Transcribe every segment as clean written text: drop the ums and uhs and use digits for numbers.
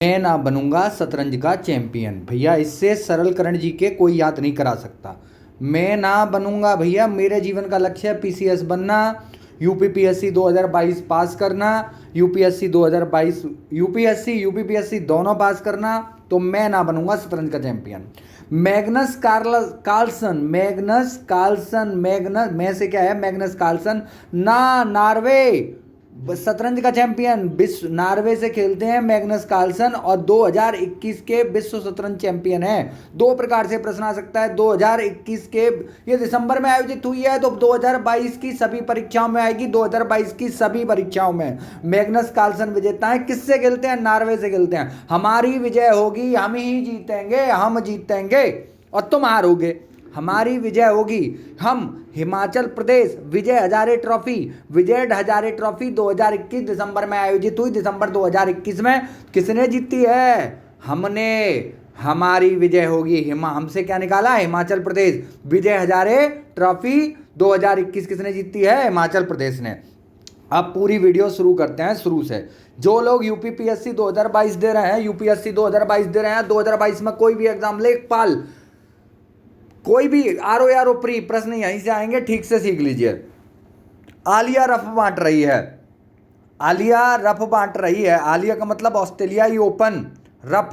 मैं ना बनूंगा शतरंज का चैंपियन। भैया इससे सरल करण जी के कोई याद नहीं करा सकता। मैं ना बनूंगा भैया, मेरे जीवन का लक्ष्य है पीसीएस बनना, यूपीपीएससी 2022 पास करना, यूपीएससी 2022 यूपीएससी यूपीपीएससी दोनों पास करना। तो मैं ना बनूंगा शतरंज का चैंपियन। मैग्नस मैं से क्या है, मैग्नस कार्लसन ना, नॉर्वे शतरंज का चैंपियन विश्व नॉर्वे से खेलते हैं मैग्नस कार्लसन, और 2021 के विश्व शतरंज चैंपियन है। दो प्रकार से प्रश्न आ सकता है। 2021 के ये दिसंबर में आयोजित हुई है, तो 2022 की सभी परीक्षाओं में आएगी। 2022 की सभी परीक्षाओं में मैग्नस कार्लसन विजेता है। किससे खेलते हैं? नॉर्वे से खेलते हैं। हमारी विजय होगी, हम ही जीतेंगे, हम जीतेंगे और तुम हारोगे। हमारी विजय होगी। हम हिमाचल प्रदेश विजय हजारे ट्रॉफी 2021 दिसंबर में आयोजित हुई। दिसंबर 2021 में किसने जीती है? हमने। हमारी विजय होगी। हमसे क्या निकाला? हिमाचल प्रदेश विजय हजारे ट्रॉफी 2021 किसने जीती है? हिमाचल प्रदेश ने। अब पूरी वीडियो शुरू करते हैं शुरू से। जो लोग यूपीपीएससी 2022 दे रहे हैं, यूपीएससी 2022 दे रहे हैं, 2022 में कोई भी एग्जाम, लेखपाल, कोई भी आरओ प्री प्रश्न यहीं से आएंगे, ठीक से सीख लीजिए। आलिया रफ बांट रही है। आलिया का मतलब ऑस्ट्रेलियाई ओपन। रफ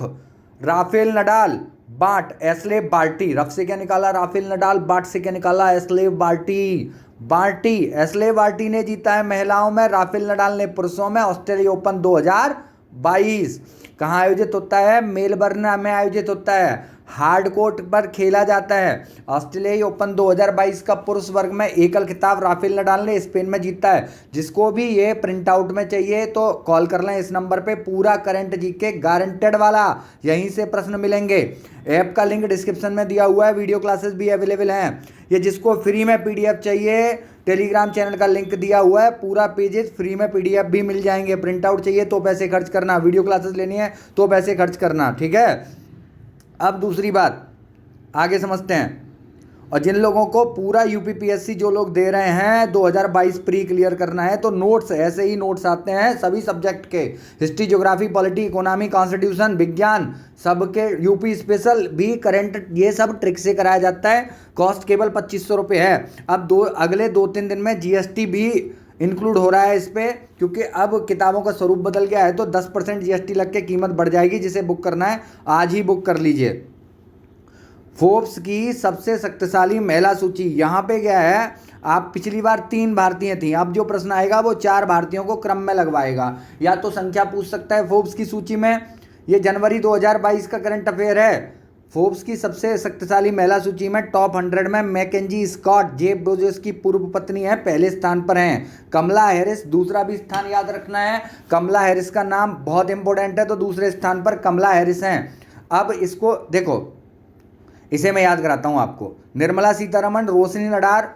राफेल नडाल, बाट एस्ले बार्टी। रफ से क्या निकाला? Rafael Nadal. बाट से क्या निकाला? एस्ले बार्टी एस्ले बार्टी ने जीता है महिलाओं में, राफेल नडाल ने पुरुषों में। ऑस्ट्रेलिया ओपन 2022 कहाँ आयोजित होता है? मेलबर्न में आयोजित होता है। हार्ड कोर्ट पर खेला जाता है। ऑस्ट्रेलियाई ओपन 2022 का पुरुष वर्ग में एकल खिताब राफेल नडाल ने स्पेन में जीता है। जिसको भी ये प्रिंट आउट में चाहिए तो कॉल कर लें इस नंबर पे। पूरा करंट जीके गारंटेड वाला, यहीं से प्रश्न मिलेंगे। ऐप का लिंक डिस्क्रिप्शन में दिया हुआ है। वीडियो क्लासेस भी अवेलेबल हैं। ये जिसको फ्री में पीडीएफ चाहिए, टेलीग्राम चैनल का लिंक दिया हुआ है। पूरा पेजेस फ्री में पीडीएफ भी मिल जाएंगे। प्रिंट आउट चाहिए तो पैसे खर्च करना, वीडियो क्लासेस लेनी है तो पैसे खर्च करना, ठीक है। अब दूसरी बात आगे समझते हैं। और जिन लोगों को पूरा यूपीपीएससी जो लोग दे रहे हैं 2022 प्री क्लियर करना है, तो नोट्स ऐसे ही नोट्स आते हैं सभी सब्जेक्ट के। History, geography, polity, economy, constitution, विज्ञान, सबके यूपी स्पेशल भी, करंट, ये सब ट्रिक से कराया जाता है। कॉस्ट केवल 2500 रुपये है। अब अगले 2-3 दिन में जीएसटी भी इंक्लूड हो रहा है इस पे, क्योंकि अब किताबों का स्वरूप बदल गया है। तो 10% जीएसटी लग के कीमत बढ़ जाएगी। जिसे बुक करना है आज ही बुक कर लीजिए। फोर्ब्स की सबसे शक्तिशाली महिला सूची यहाँ पे क्या है? आप पिछली बार 3 भारतीय थी, अब जो प्रश्न आएगा वो 4 भारतीयों को क्रम में लगवाएगा। या तो संख्या पूछ सकता है फोर्ब्स की सूची में। ये जनवरी 2022 का करंट अफेयर है। फोर्ब्स की सबसे शक्तिशाली महिला सूची में टॉप 100 में मैकेंजी स्कॉट, जेफ बेजोस की पूर्व पत्नी है, पहले स्थान पर हैं। कमला हैरिस दूसरा भी स्थान याद रखना है। कमला हैरिस का नाम बहुत इंपॉर्टेंट है, तो दूसरे स्थान पर कमला हैरिस हैं। अब इसको देखो, इसे मैं याद कराता हूं आपको। निर्मला सीतारमण, रोशनी नडार,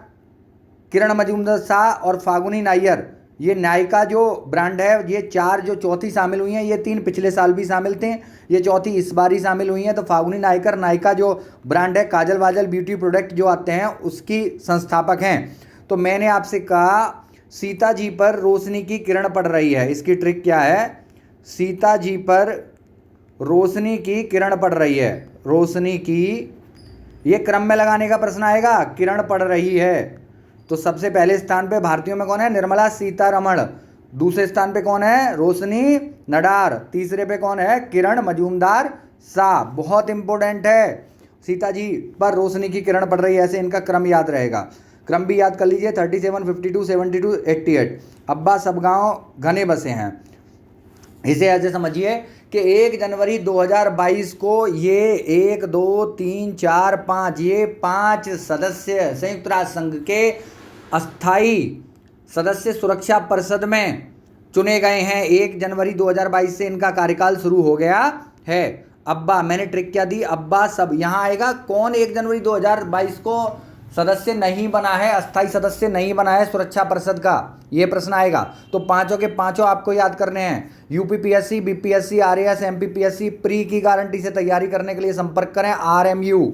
किरण मजूमदार शाह और फागुनी नायर, ये नायका जो ब्रांड है, ये 4 जो चौथी शामिल हुई हैं। ये 3 पिछले साल भी शामिल थे, ये चौथी इस बार ही शामिल हुई हैं। तो फागुनी नायका जो ब्रांड है, काजल वाजल ब्यूटी प्रोडक्ट जो आते हैं, उसकी संस्थापक हैं। तो मैंने आपसे कहा सीता जी पर रोशनी की किरण पड़ रही है। इसकी ट्रिक क्या है? सीता जी पर रोशनी की किरण पड़ रही है। रोशनी की, ये क्रम में लगाने का प्रश्न आएगा। किरण पड़ रही है तो सबसे पहले स्थान पे भारतीयों में कौन है? निर्मला सीतारमण। दूसरे स्थान पे कौन है? रोशनी नडार। तीसरे पे कौन है? किरण मजूमदार शाह। बहुत इंपॉर्टेंट है। सीता जी पर रोशनी की किरण पड़ रही है, ऐसे इनका क्रम याद रहेगा। क्रम भी याद कर लीजिए। 37, 52, 72, 88। अब्बा सब गाँव घने बसे हैं। इसे ऐसे समझिए कि 1 जनवरी 2022 को ये 1, 2, 3, 4, 5, ये 5 सदस्य संयुक्त राष्ट्र संघ के अस्थाई सदस्य सुरक्षा परिषद में चुने गए हैं। 1 जनवरी 2022 से इनका कार्यकाल शुरू हो गया है। अब्बा, मैंने ट्रिक क्या दी? अब्बा सब यहाँ आएगा। कौन 1 जनवरी 2022 को सदस्य नहीं बना है, अस्थाई सदस्य नहीं बना है सुरक्षा परिषद का? ये प्रश्न आएगा। तो पांचों के पांचों आपको याद करने हैं। UPPSC, BPSC, RAS, MPPSC pre की गारंटी से तैयारी करने के लिए संपर्क करें आरएमयू।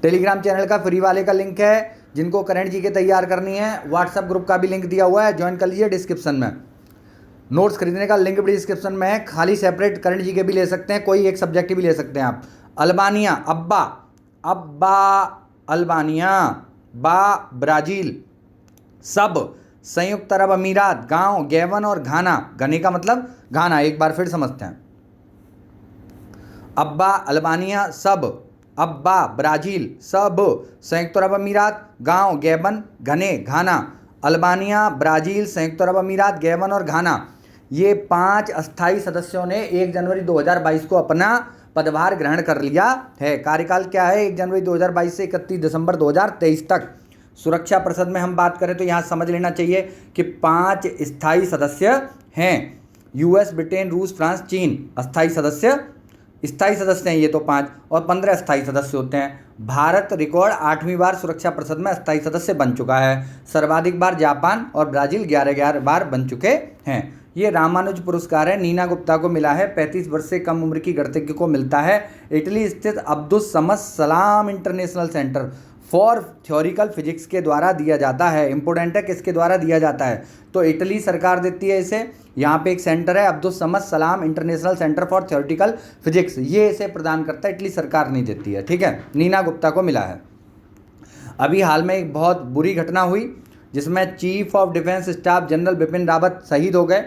टेलीग्राम चैनल का फ्री वाले का लिंक है। जिनको करंट जी के तैयार करनी है, व्हाट्सएप ग्रुप का भी लिंक दिया हुआ है, ज्वाइन कर लीजिए डिस्क्रिप्शन में। नोट्स खरीदने का लिंक भी डिस्क्रिप्शन में है, खाली सेपरेट करंट जीके भी ले सकते हैं, कोई एक सब्जेक्ट भी ले सकते हैं आप। अल्बानिया, अब्बा, अब्बा अल्बानिया, बा ब्राज़ील, सब संयुक्त अरब अमीरात, गांव गैबन और घाना, घने का मतलब घाना, एक बार फिर समझते हैं। अब्बा अल्बानिया सब, अब्बा ब्राज़ील सब, संयुक्त अरब अमीरात, गांव गैबन, घने घाना। अल्बानिया, ब्राज़ील, संयुक्त अरब अमीरात, गैबन और घाना, ये 5 अस्थायी सदस्यों ने 1 जनवरी 2022 को अपना पदभार ग्रहण कर लिया है। कार्यकाल क्या है? 1 जनवरी 2022 से 31 दिसंबर 2023 तक। सुरक्षा परिषद में हम बात करें तो यहाँ समझ लेना चाहिए कि 5 स्थायी सदस्य हैं। यूएस, ब्रिटेन, रूस, फ्रांस, चीन स्थायी सदस्य हैं ये तो 5, और 15 स्थायी सदस्य होते हैं। भारत रिकॉर्ड 8वीं बार सुरक्षा परिषद में स्थायी सदस्य बन चुका है। सर्वाधिक बार जापान और ब्राज़ील 11 बार बन चुके हैं। ये रामानुज पुरस्कार है, नीना गुप्ता को मिला है। 35 वर्ष से कम उम्र की गणितज्ञ को मिलता है। इटली स्थित अब्दुस समद सलाम international centre for theoretical physics के द्वारा दिया जाता है। इंपोर्टेंट है, किसके द्वारा दिया जाता है? तो इटली सरकार देती है इसे। यहाँ पे एक सेंटर है अब्दुस समद सलाम international centre for theoretical physics, ये इसे प्रदान करता है, इटली सरकार नहीं देती है। ठीक है, नीना गुप्ता को मिला है। अभी हाल में एक बहुत बुरी घटना हुई जिसमें chief of defence staff general Bipin Rawat शहीद हो गए।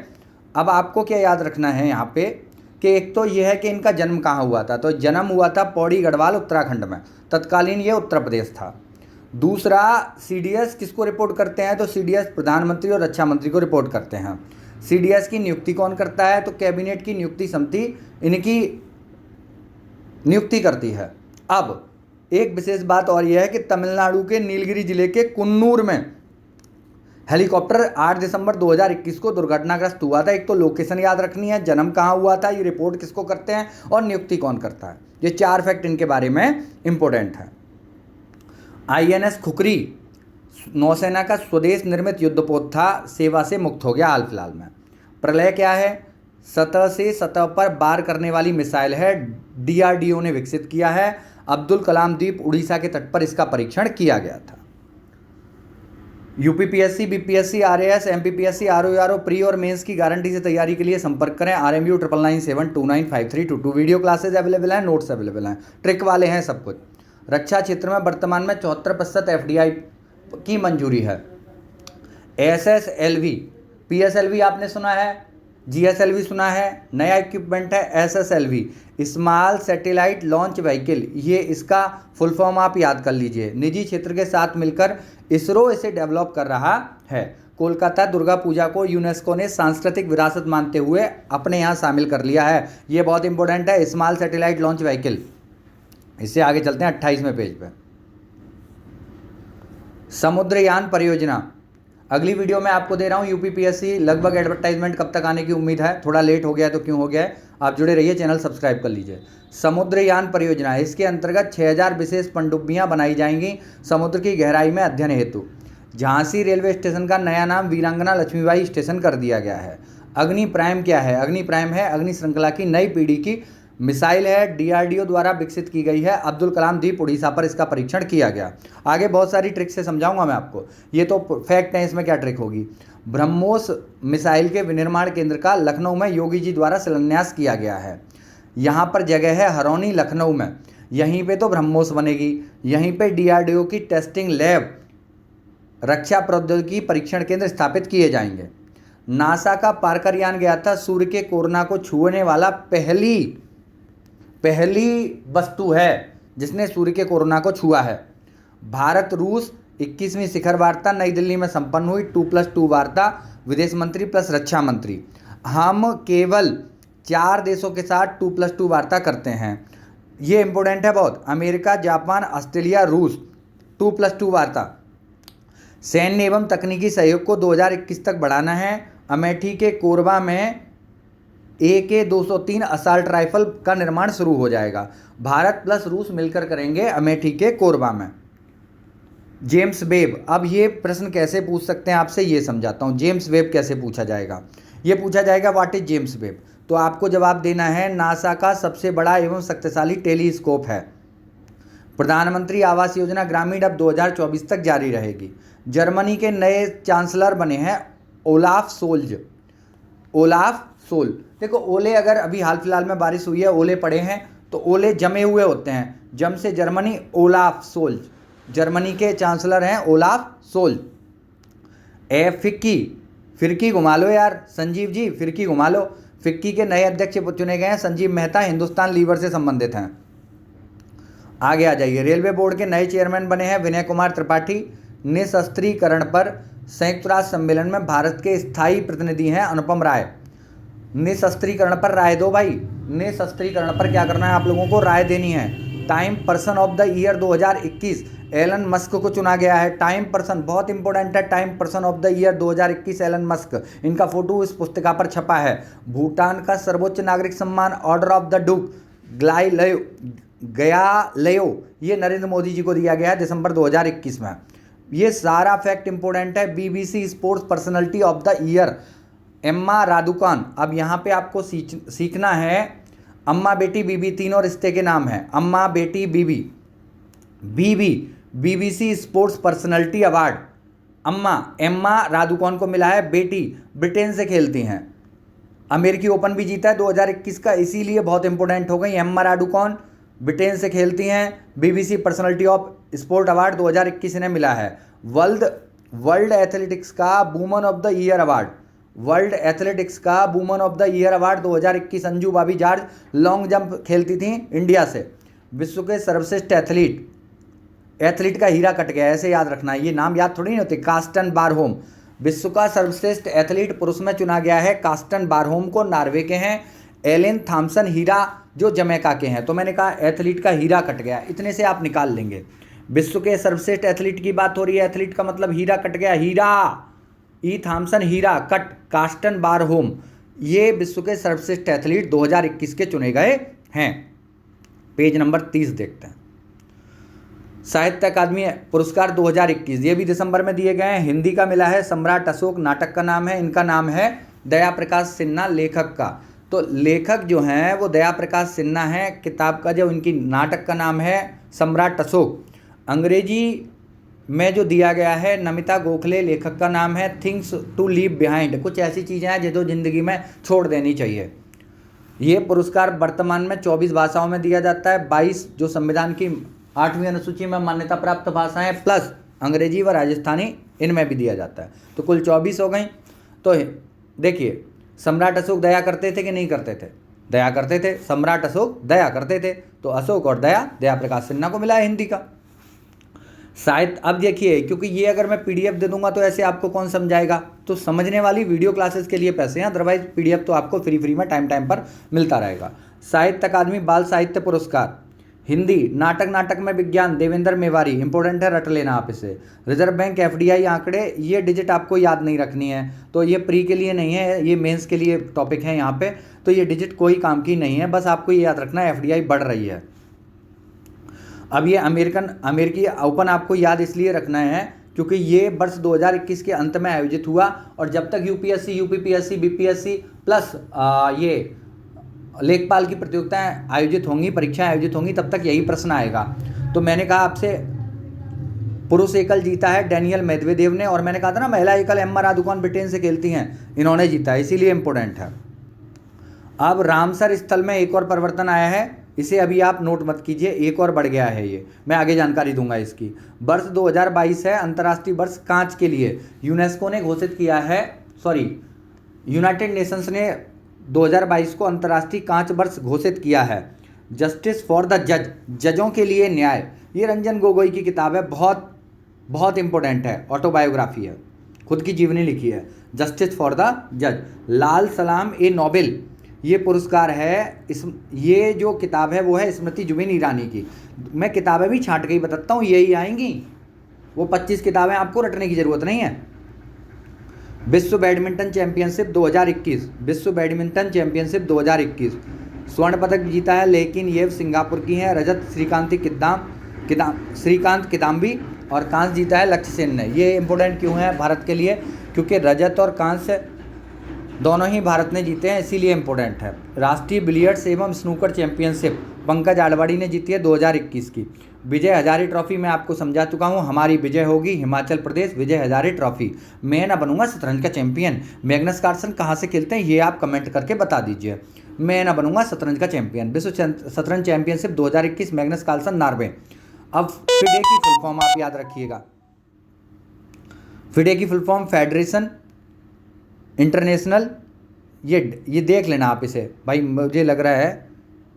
अब आपको क्या याद रखना है यहाँ पे कि एक तो ये है कि इनका जन्म कहाँ हुआ था, तो जन्म हुआ था पौड़ी गढ़वाल उत्तराखंड में, तत्कालीन ये उत्तर प्रदेश था। दूसरा, सीडीएस किसको रिपोर्ट करते हैं? तो सीडीएस प्रधानमंत्री और रक्षा मंत्री को रिपोर्ट करते हैं। सीडीएस की नियुक्ति कौन करता है? तो कैबिनेट की नियुक्ति समिति इनकी नियुक्ति करती है। अब एक विशेष बात और यह है कि तमिलनाडु के नीलगिरी जिले के कुन्नूर में हेलीकॉप्टर 8 दिसंबर 2021 को दुर्घटनाग्रस्त हुआ था। एक तो लोकेशन याद रखनी है, जन्म कहाँ हुआ था, ये रिपोर्ट किसको करते हैं और नियुक्ति कौन करता है। ये 4 फैक्ट इनके बारे में इंपॉर्टेंट है। आईएनएस खुखरी नौसेना का स्वदेश निर्मित युद्धपोत था, सेवा से मुक्त हो गया हाल फिलहाल में। प्रलय क्या है? सतह से सतह पर वार करने वाली मिसाइल है, डीआरडीओ ने विकसित किया है। अब्दुल कलाम द्वीप उड़ीसा के तट पर इसका परीक्षण किया गया था। UPPSC, BPSC, RAS, MPPSC, RORO pre और मेंस की गारंटी से तैयारी के लिए संपर्क करें। RMU 9997295322। वीडियो क्लासेज अवेलेबल हैं, नोट्स अवेलेबल हैं, ट्रिक वाले हैं सब कुछ। रक्षा क्षेत्र में वर्तमान में 74% FDI की मंजूरी है। SSLV, PSLV आपने सुना है, GSLV सुना है, नया इक्विपमेंट है SSLV, small satellite launch vehicle, ये इसका फुल फॉर्म आप याद कर लीजिए। निजी क्षेत्र के साथ मिलकर इसरो इसे डेवलप कर रहा है। कोलकाता दुर्गा पूजा को यूनेस्को ने सांस्कृतिक विरासत मानते हुए अपने यहाँ शामिल कर लिया है। ये बहुत इंपॉर्टेंट है, स्मॉल सैटेलाइट लॉन्च व्हीकल। इससे आगे चलते हैं 28वें पेज पे। समुद्रयान परियोजना, अगली वीडियो में आपको दे रहा हूँ यूपीपीएससी। लगभग एडवर्टाइजमेंट कब तक आने की उम्मीद है, थोड़ा लेट हो गया है तो क्यों हो गया है, आप जुड़े रहिए, चैनल सब्सक्राइब कर लीजिए। समुद्रयान परियोजना, इसके अंतर्गत 6000 विशेष पनडुब्बियाँ बनाई जाएंगी समुद्र की गहराई में अध्ययन हेतु। झांसी रेलवे स्टेशन का नया नाम वीरांगना लक्ष्मीबाई स्टेशन कर दिया गया है। अग्नि प्राइम क्या है? अग्नि प्राइम है अग्नि श्रृंखला की नई पीढ़ी की मिसाइल है, डीआरडीओ द्वारा विकसित की गई है। अब्दुल कलाम द्वीप उड़ीसा पर इसका परीक्षण किया गया। आगे बहुत सारी ट्रिक से समझाऊंगा मैं आपको, ये तो फैक्ट है, इसमें क्या ट्रिक होगी। ब्रह्मोस मिसाइल के विनिर्माण केंद्र का लखनऊ में योगी जी द्वारा शिलान्यास किया गया है। यहाँ पर जगह है हरौनी लखनऊ में, यहीं पे तो ब्रह्मोस बनेगी, यहीं पे डीआरडीओ की टेस्टिंग लैब, रक्षा प्रौद्योगिकी परीक्षण केंद्र स्थापित किए जाएंगे। नासा का पार्कर यान गया था सूर्य के कोरोना को छूने वाला पहली वस्तु है जिसने सूर्य के कोरोना को छुआ है। भारत रूस 21वीं शिखर वार्ता नई दिल्ली में संपन्न हुई। 2+2 वार्ता, विदेश मंत्री प्लस रक्षा मंत्री। हम केवल 4 देशों के साथ 2+2 वार्ता करते हैं, ये इंपॉर्टेंट है बहुत। अमेरिका, जापान, ऑस्ट्रेलिया, रूस, 2+2 वार्ता। सैन्य एवं तकनीकी सहयोग को 2021 तक बढ़ाना है। अमेठी के कोरबा में AK-203 असॉल्ट राइफल का निर्माण शुरू हो जाएगा। भारत प्लस रूस मिलकर करेंगे अमेठी के कोरबा में। जेम्स वेब, अब ये प्रश्न कैसे पूछ सकते हैं आपसे, ये समझाता हूँ। जेम्स वेब कैसे पूछा जाएगा? ये पूछा जाएगा व्हाट इज जेम्स वेब, तो आपको जवाब देना है नासा का सबसे बड़ा एवं शक्तिशाली टेलीस्कोप है। प्रधानमंत्री आवास योजना ग्रामीण अब 2024 तक जारी रहेगी। जर्मनी के नए चांसलर बने हैं ओलाफ सोल्ज। Olaf soul. देखो ओले, अगर अभी हाल फिलहाल में बारिश हुई है, ओले पड़े हैं, तो ओले जमे हुए होते हैं, जम से जर्मनी, ओलाफ सोल, जर्मनी के चांसलर हैं ओलाफ सोल। फिक्की, फिरकी घुमा लो यार संजीव जी, फिरकी घुमा लो। फिक्की के नए अध्यक्ष चुने गए हैं संजीव मेहता, हिंदुस्तान लीवर से संबंधित हैं। आगे आ जाइए। रेलवे बोर्ड के नए चेयरमैन बने हैं विनय कुमार त्रिपाठी। निशस्त्रीकरण पर संयुक्त राष्ट्र सम्मेलन में भारत के स्थायी प्रतिनिधि हैं अनुपम राय। निशस्त्रीकरण पर राय दो भाई, निशस्त्रीकरण पर क्या करना है आप लोगों को, राय देनी है। Time person of the year 2021 Elon Musk को चुना गया है। टाइम पर्सन बहुत इंपॉर्टेंट है, Time person of the year 2021 Elon Musk, इनका फोटो इस पुस्तिका पर छपा है। भूटान का सर्वोच्च नागरिक सम्मान ऑर्डर ऑफ द डूक ग्यालयो, ये नरेंद्र मोदी जी को दिया गया है दिसंबर 2021 में। ये सारा फैक्ट इंपॉर्टेंट है। BBC sports personality of the year Emma Raducanu. अब यहाँ पे आपको सीखना है, अम्मा बेटी बीबी तीनों रिश्ते के नाम हैं, अम्मा बेटी बीबी। बीबी BBC sports personality award Emma Raducanu को मिला है। बेटी ब्रिटेन से खेलती हैं, अमेरिकी ओपन भी जीता है 2021 का, इसीलिए बहुत इंपॉर्टेंट हो गई। एम्मा रादुकान ब्रिटेन से खेलती हैं। BBC personality of sport award 2021 इन्हें मिला है। वर्ल्ड एथलेटिक्स का woman of the year award, world athletics का woman of the year award 2021 Anju Bobby George, long jump खेलती थी इंडिया से। विश्व के सर्वश्रेष्ठ एथलीट का हीरा कट गया, ऐसे याद रखना है, ये नाम याद थोड़ी नहीं होते। कास्टन बारहोम विश्व का सर्वश्रेष्ठ एथलीट पुरुष में चुना गया है। कास्टन बारहोम को नॉर्वे के हैं। एलेन थॉम्सन हीरा जो जमैका के हैं। तो मैंने कहा एथलीट का हीरा कट गया, इतने से आप निकाल लेंगे। विश्व के सर्वश्रेष्ठ एथलीट की बात हो रही है, एथलीट का मतलब हीरा कट गया, हीरा ई थॉम्सन हीरा कट, कास्टन बारहोम, ये विश्व के सर्वश्रेष्ठ एथलीट 2021 के चुने गए हैं। पेज नंबर 30 देखते हैं। साहित्य अकादमी पुरस्कार 2021, ये भी दिसंबर में दिए गए हैं। हिंदी का मिला है सम्राट अशोक, नाटक का नाम है, इनका नाम है दया प्रकाश सिन्हा लेखक का। तो लेखक जो हैं वो दया प्रकाश सिन्हा हैं, किताब का जो इनकी नाटक का नाम है सम्राट अशोक। अंग्रेजी में जो दिया गया है नमिता गोखले, लेखक का नाम है थिंग्स टू लीव बिहाइंड, कुछ ऐसी चीज़ें हैं जो ज़िंदगी में छोड़ देनी चाहिए। ये पुरस्कार वर्तमान में 24 भाषाओं में दिया जाता है। 22 जो संविधान की 8वीं अनुसूची में मान्यता प्राप्त भाषाएं प्लस अंग्रेजी व राजस्थानी, इनमें भी दिया जाता है, तो कुल 24 हो गई। तो देखिए, सम्राट अशोक दया करते थे कि नहीं करते थे? दया करते थे। सम्राट अशोक दया करते थे, तो अशोक और दया प्रकाश सिन्हा को मिला है हिंदी का साहित्य। अब देखिए, क्योंकि ये अगर मैं पीडीएफ दे दूंगा तो ऐसे आपको कौन समझाएगा, तो समझने वाली वीडियो क्लासेस के लिए पैसे हैं, अदरवाइज पीडीएफ तो आपको फ्री में टाइम पर मिलता रहेगा। साहित्य अकादमी बाल साहित्य पुरस्कार हिंदी, नाटक में विज्ञान, देवेंद्र मेवारी, इंपॉर्टेंट है, रट लेना आप इसे। रिजर्व बैंक एफडीआई आंकड़े, ये डिजिट आपको याद नहीं रखनी है, तो ये प्री के लिए नहीं है, ये मेंस के लिए टॉपिक है यहाँ पे, तो ये डिजिट कोई काम की नहीं है, बस आपको ये याद रखना है एफडीआई बढ़ रही है। अब ये अमेरिकी ओपन आपको याद इसलिए रखना है क्योंकि ये वर्ष 2021 के अंत में आयोजित हुआ, और जब तक यूपीएससी, यूपीपीएससी, बीपीएससी प्लस ये लेखपाल की प्रतियोगिताएं आयोजित होंगी, परीक्षाएं आयोजित होंगी, तब तक यही प्रश्न आएगा। तो मैंने कहा आपसे पुरुष एकल जीता है डैनियल मेदवेदेव ने, और मैंने कहा था ना महिला एकल एम्मा रादुकान ब्रिटेन से खेलती हैं, इन्होंने जीता है, इसीलिए इंपॉर्टेंट है। अब रामसर स्थल में एक और परिवर्तन आया है, इसे अभी आप नोट मत कीजिए, एक और बढ़ गया है, ये मैं आगे जानकारी दूंगा इसकी। वर्ष 2022 है अंतर्राष्ट्रीय वर्ष कांच के लिए, यूनेस्को ने घोषित किया है, यूनाइटेड नेशंस ने 2022 को अंतर्राष्ट्रीय कांच वर्ष घोषित किया है। जस्टिस फॉर द जज, जजों के लिए न्याय, ये रंजन गोगोई की किताब है, बहुत इंपॉर्टेंट है, ऑटोबायोग्राफी है, खुद की जीवनी लिखी है। जस्टिस फॉर द जज। लाल सलाम ए नोबेल, ये पुरस्कार है, ये जो किताब है वो है स्मृति जुबिन ईरानी की। मैं किताबें भी छांट के ही बताता हूँ, यही आएंगी, वो 25 किताबें आपको रटने की ज़रूरत नहीं है। विश्व बैडमिंटन चैंपियनशिप 2021, विश्व बैडमिंटन चैंपियनशिप 2021 स्वर्ण पदक जीता है, लेकिन ये सिंगापुर की हैं। रजत श्रीकांत किदाम्बी, और कांस्य जीता है लक्ष्य सेन ने। ये इंपॉर्टेंट क्यों है भारत के लिए? क्योंकि रजत और कांस्य दोनों ही भारत ने जीते हैं, इसीलिए इम्पोर्टेंट है। राष्ट्रीय बिलियर्ड्स एवं स्नूकर चैंपियनशिप पंकज आडवाणी ने जीती है 2021 की। विजय हजारे ट्रॉफी मैं आपको समझा चुका हूँ, हमारी विजय होगी हिमाचल प्रदेश विजय हजारे ट्रॉफी। मैं ना बनूंगा शतरंज का चैंपियन। मैग्नस कार्लसन कहाँ से खेलते हैं ये आप कमेंट करके बता दीजिए। मैं ना बनूंगा शतरंज का चैंपियन। विश्व शतरंज चैंपियनशिप 2021 मैग्नस कार्लसन नॉर्वे। अब फिडे की फुल फॉर्म आप याद रखिएगा। फिडे की फुल फॉर्म फेडरेशन इंटरनेशनल, ये देख लेना आप इसे भाई, मुझे लग रहा है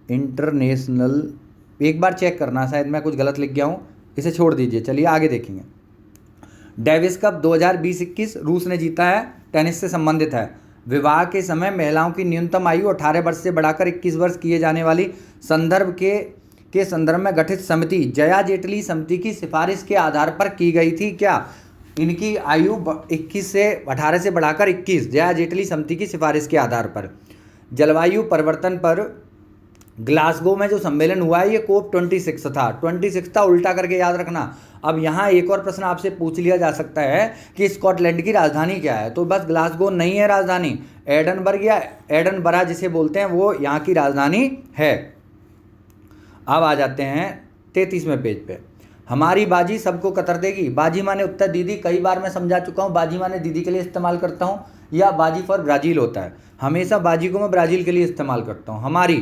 इंटरनेशनल, एक बार चेक करना, शायद मैं कुछ गलत लिख गया हूँ, इसे छोड़ दीजिए। चलिए आगे देखेंगे। डेविस कप 2020-21 रूस ने जीता है, टेनिस से संबंधित है। विवाह के समय महिलाओं की न्यूनतम आयु 18 वर्ष से बढ़ाकर 21 वर्ष किए जाने वाली संदर्भ के संदर्भ में गठित समिति जया जेटली समिति की सिफारिश के आधार पर की गई थी। क्या इनकी आयु 18 से बढ़ाकर 21, जया जेटली समिति की सिफारिश के आधार पर। जलवायु परिवर्तन पर ग्लासगो में जो सम्मेलन हुआ है ये कोप 26 था, 26 था, उल्टा करके याद रखना। अब यहाँ एक और प्रश्न आपसे पूछ लिया जा सकता है कि स्कॉटलैंड की राजधानी क्या है, तो बस ग्लासगो नहीं है राजधानी, एडनबर्ग या एडनबरा जिसे बोलते हैं वो यहाँ की राजधानी है। अब आ जाते हैं 33वें पेज पे। हमारी बाजी सबको कतर देगी। बाजी माने उत्तर दीदी, कई बार मैं समझा चुका हूँ, बाजी माने दीदी के लिए इस्तेमाल करता हूँ, या बाजी फॉर ब्राज़ील होता है, हमेशा बाजी को मैं ब्राज़ील के लिए इस्तेमाल करता हूँ। हमारी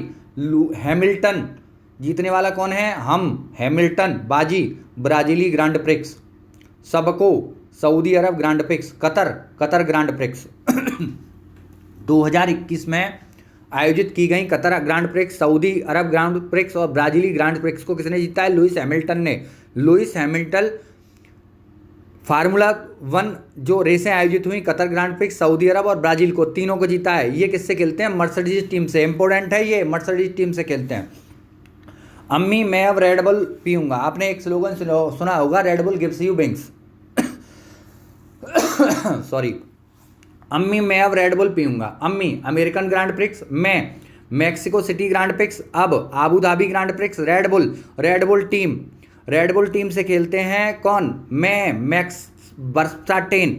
हैमिल्टन, जीतने वाला कौन है, हम हैमिल्टन, बाजी ब्राज़ीली ग्रांड प्रिक्स, सबको Saudi Arab grand prix, Qatar grand prix 2021 में आयोजित की गई Qatar grand prix, Saudi Arab grand prix और ब्राज़ीली ग्रांड प्रिक्स को किसने जीता है, लुइस हैमिल्टन ने। लुइस हैमिल्टन फार्मूला 1 जो रेसें आयोजित हुई Qatar grand prix, Saudi Arab और ब्राज़ील को, तीनों को जीता है। ये किससे खेलते हैं, मर्सिडीज टीम से। इंपॉर्टेंट है ये, मर्सिडीज टीम से खेलते हैं। अम्मी मैं अब रेड बुल पीऊंगा, आपने एक स्लोगन सुना होगा, red bull gives you wings sorry. अम्मी मैं अब रेड बुल पीऊंगा। अम्मी अमेरिकन ग्रांड प्रिक्स, मैं मैक्सिको सिटी ग्रांड प्रिक्स, अब Abu Dhabi grand prix. Red bull team से खेलते हैं कौन, मैं मैक्स वर्स्टाटेन।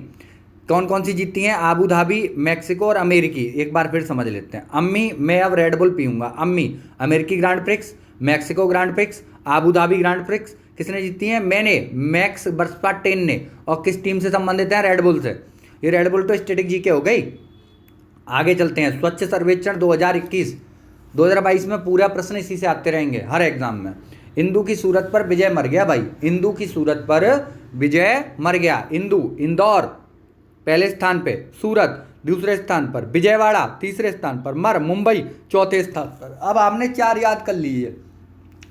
कौन कौन सी जीती हैं, आबू धाबी, मैक्सिको और अमेरिकी। एक बार फिर समझ लेते हैं। अम्मी मैं अब रेड बुल पीऊंगा। अम्मी अमेरिकी grand prix, Mexico grand prix, Abu Dhabi grand prix किसने जीती है, मैंने, मैक्स वर्स्टाटेन ने। और किस टीम से संबंधित है, रेड बुल से। ये रेड बुल तो स्टैटिक जीके हो गई। आगे चलते हैं। स्वच्छ सर्वेक्षण 2021 2022 में पूरा प्रश्न इसी से आते रहेंगे हर एग्जाम में। इंदू की सूरत पर विजय मर गया भाई, इंदू की सूरत पर विजय मर गया। इंदौर पहले स्थान पे, सूरत दूसरे स्थान पर, विजयवाड़ा तीसरे स्थान पर, मर मुंबई चौथे स्थान पर। अब आपने 4 याद कर लिए,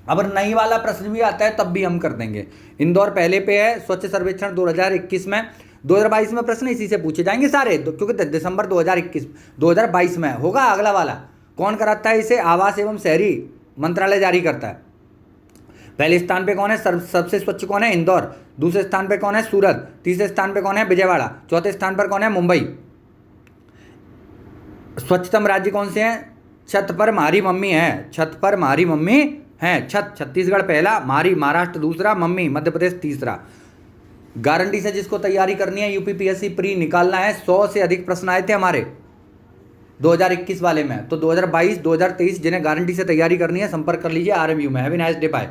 अब नई वाला प्रश्न भी आता है तब भी हम कर देंगे। इंदौर पहले पे है स्वच्छ सर्वेक्षण 2021 में। 2022 में प्रश्न इसी से पूछे जाएंगे सारे, क्योंकि दिसंबर 2022 में होगा अगला वाला। कौन कराता है इसे, आवास एवं शहरी मंत्रालय जारी करता है। पहले स्थान पे कौन है, सबसे स्वच्छ कौन है, इंदौर। दूसरे स्थान पे कौन है, सूरत। तीसरे स्थान पे कौन है, विजयवाड़ा। चौथे स्थान पर कौन है, मुंबई। स्वच्छतम राज्य कौन से हैं, छत पर हमारी मम्मी है, छत पर हमारी मम्मी है। छत्तीसगढ़ पहला, मारी महाराष्ट्र दूसरा, मम्मी मध्य प्रदेश तीसरा। गारंटी से जिसको तैयारी करनी है, यूपीपीएससी प्री निकालना है, 100 से अधिक प्रश्न आए थे हमारे 2021 वाले में। तो 2022 2023 जिन्हें गारंटी से तैयारी करनी है संपर्क कर लीजिए RMU में। Have a nice day, bye.